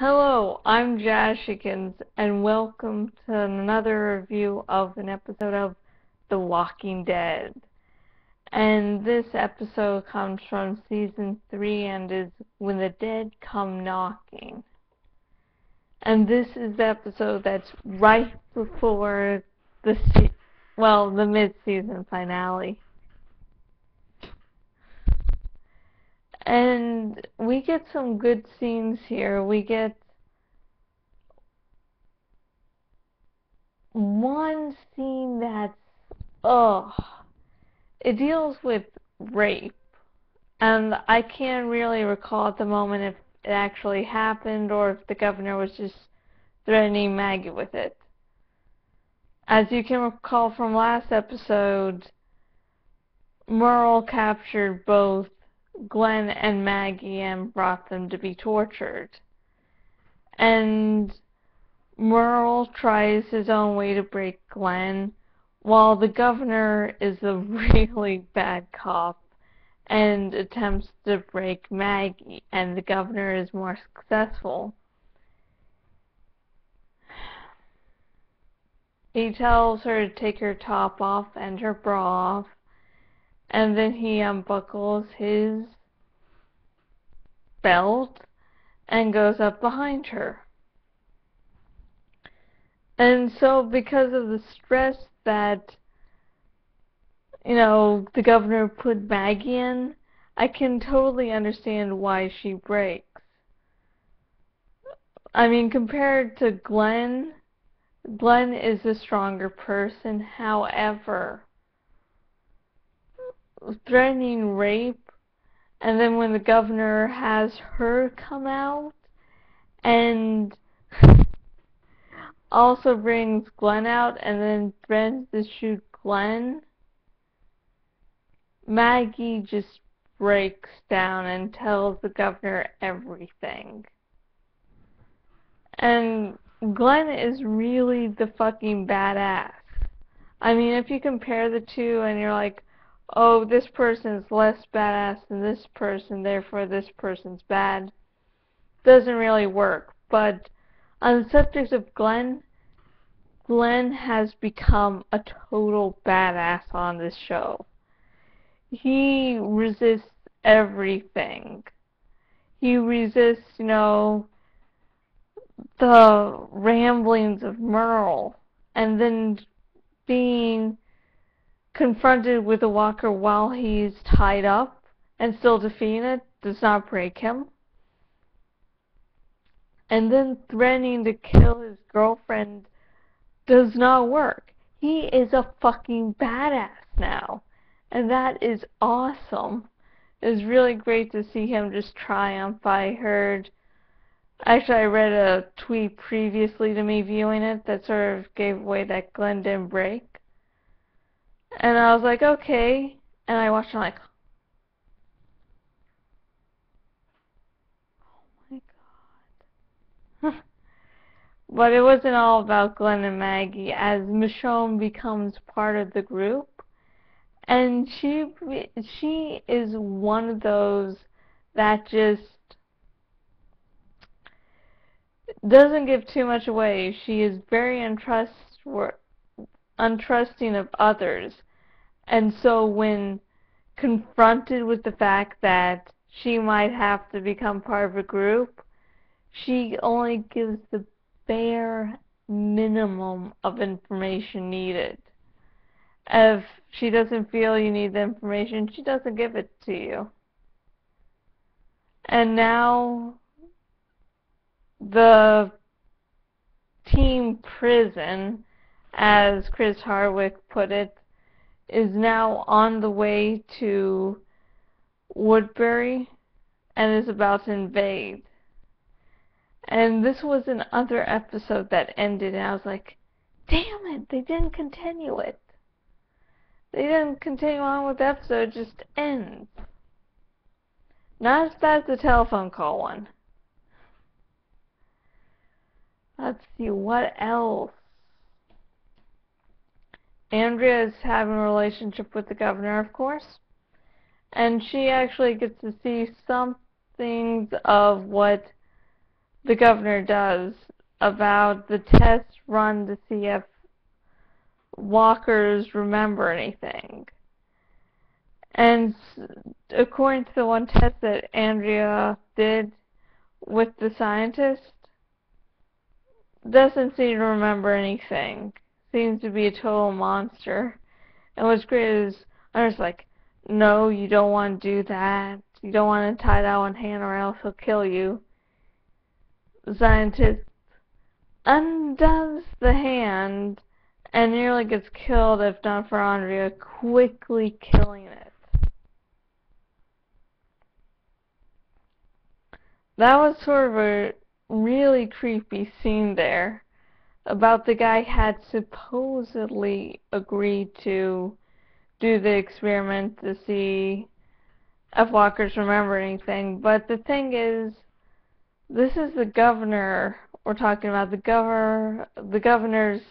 Hello, I'm Jashikins, and welcome to another review of an episode of The Walking Dead. And this episode comes from Season 3 and is When the Dead Come Knocking. And this is the episode that's right before the mid-season finale. And we get some good scenes here. We get one scene that's, it deals with rape. And I can't really recall at the moment if it actually happened or if the governor was just threatening Maggie with it. As you can recall from last episode, Merle captured both Glenn and Maggie and brought them to be tortured. And Merle tries his own way to break Glenn, while the governor is a really bad cop and attempts to break Maggie, and the governor is more successful. He tells her to take her top off and her bra off, and then he unbuckles his belt and goes up behind her. And so because of the stress that, the governor put Maggie in, I can totally understand why she breaks. I mean, compared to Glenn is the stronger person. However, threatening rape, and then when the governor has her come out and also brings Glenn out and then threatens to shoot Glenn, Maggie just breaks down and tells the governor everything. And Glenn is really the fucking badass. I mean, if you compare the two and you're like, oh, this person's less badass than this person, therefore this person's bad, doesn't really work. But on the subject of Glenn has become a total badass on this show. He resists everything. He resists, the ramblings of Merle, and then being confronted with a walker while he's tied up and still defeating it does not break him. And then threatening to kill his girlfriend does not work. He is a fucking badass now. And that is awesome. It was really great to see him just triumph. I read a tweet previously to me viewing it that sort of gave away that Glenn didn't break. And I was like, okay. And I watched it like, oh my god. But it wasn't all about Glenn and Maggie, as Michonne becomes part of the group. And she is one of those that just doesn't give too much away. She is very untrusting of others. And so when confronted with the fact that she might have to become part of a group, she only gives the bare minimum of information needed. If she doesn't feel you need the information, she doesn't give it to you. And now the team prison, as Chris Hardwick put it, is now on the way to Woodbury and is about to invade. And this was another episode that ended, and I was like, damn it, they didn't continue it. They didn't continue on with the episode, it just ends. Not as bad as the telephone call one. Let's see, what else? Andrea is having a relationship with the governor, of course. And she actually gets to see some things of what the governor does about the test run to see if walkers remember anything. And according to the one test that Andrea did with the scientist, doesn't seem to remember anything. Seems to be a total monster. And what's great is I was like, no, you don't want to do that. You don't want to tie that one hand or else he'll kill you. The scientist undoes the hand and nearly gets killed if not for Andrea quickly killing it. That was sort of a really creepy scene there about the guy had supposedly agreed to do the experiment to see if walkers remember anything, but the thing is, this is the governor we're talking about, the governor's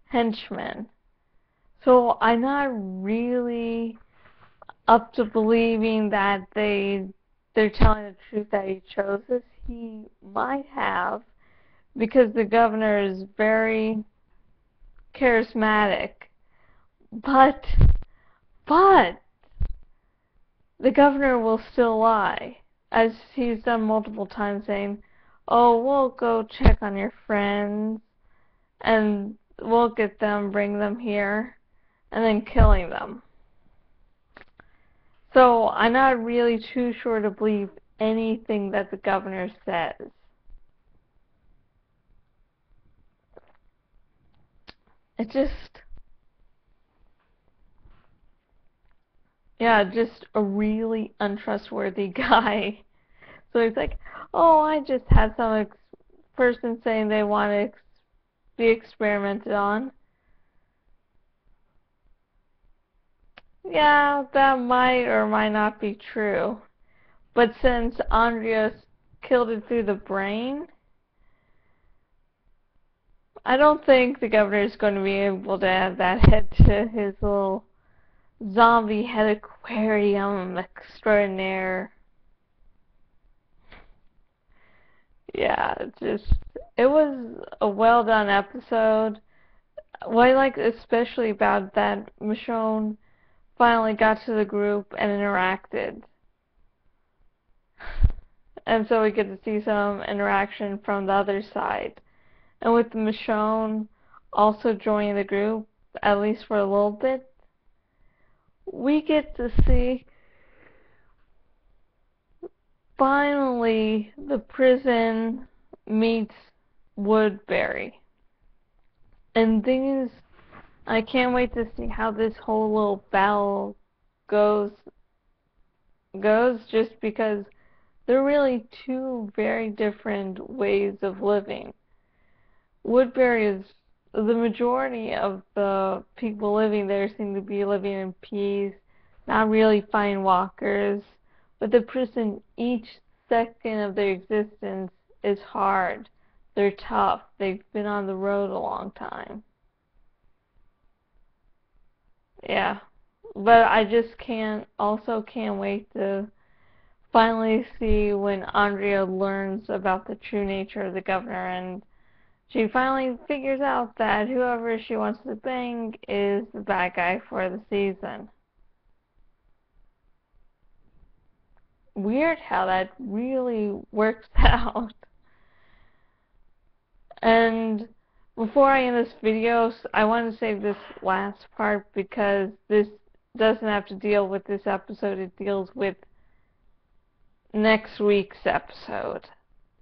henchman. So I'm not really up to believing that they're telling the truth that he chose this. He might have, because the governor is very charismatic, but the governor will still lie, as he's done multiple times, saying, oh, we'll go check on your friends and we'll get them, bring them here, and then killing them. So I'm not really too sure to believe anything that the governor says. It just, yeah, just a really untrustworthy guy. So he's like, oh, I just had some person saying they want to be experimented on. Yeah, that might or might not be true. But since Andrea killed it through the brain, I don't think the governor is going to be able to add that head to his little zombie head aquarium extraordinaire. Yeah, it was a well done episode. What I like especially about that, Michonne finally got to the group and interacted. And so we get to see some interaction from the other side. And with Michonne also joining the group, at least for a little bit, we get to see finally the prison meets Woodbury. And I can't wait to see how this whole little battle goes just because they're really two very different ways of living. Woodbury is, the majority of the people living there seem to be living in peace, not really fighting walkers, but the prison, each second of their existence is hard. They're tough. They've been on the road a long time. Yeah. But I just can't wait to finally see when Andrea learns about the true nature of the governor, and she finally figures out that whoever she wants to bang is the bad guy for the season. Weird how that really works out. And before I end this video, I want to save this last part because this doesn't have to deal with this episode. It deals with next week's episode,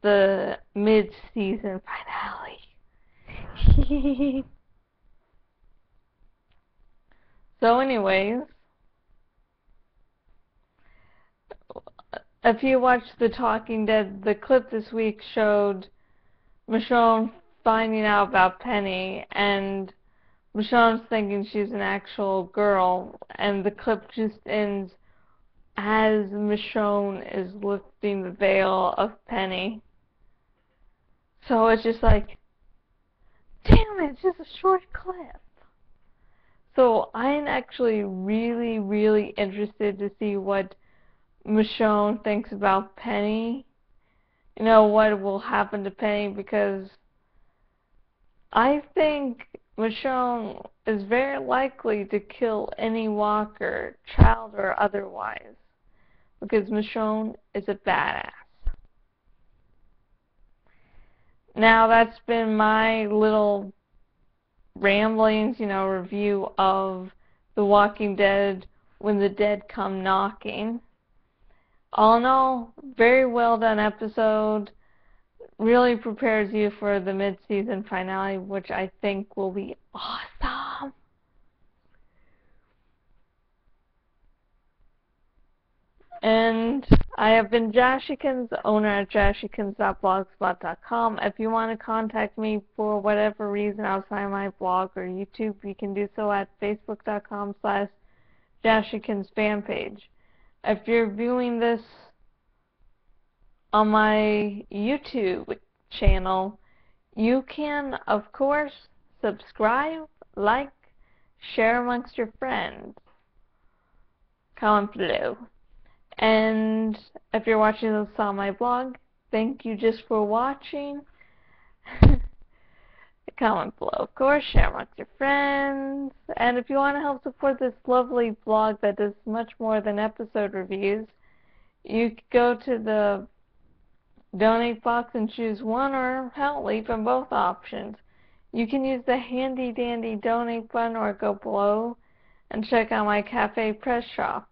the mid-season finale. So anyways, if you watched The Talking Dead, the clip this week showed Michonne finding out about Penny, and Michonne's thinking she's an actual girl, and the clip just ends as Michonne is lifting the veil of Penny. So it's just like, damn it, it's just a short clip. So I'm actually really, really interested to see what Michonne thinks about Penny you know, what will happen to Penny, because I think Michonne is very likely to kill any walker, child or otherwise, because Michonne is a badass. Now, that's been my little ramblings, you know, review of The Walking Dead When the Dead Come Knocking. All in all, very well done episode. Really prepares you for the mid-season finale, which I think will be awesome. And I have been Jashikins, owner at jashikins.blogspot.com. If you want to contact me for whatever reason outside my blog or YouTube, you can do so at facebook.com/Jashikins fan page. If you're viewing this on my YouTube channel, you can, of course, subscribe, like, share amongst your friends. Comment below. And if you're watching this on my blog, thank you just for watching. Comment below, of course, share amongst your friends. And if you want to help support this lovely blog that does much more than episode reviews, you can go to the donate box and choose one, or hell, even both options. You can use the handy dandy donate button or go below and check out my cafe press shop.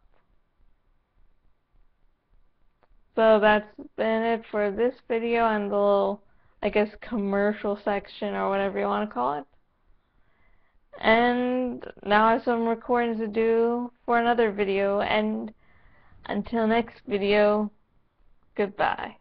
So that's been it for this video and the little, I guess, commercial section or whatever you want to call it. And now I have some recordings to do for another video, and until next video, goodbye.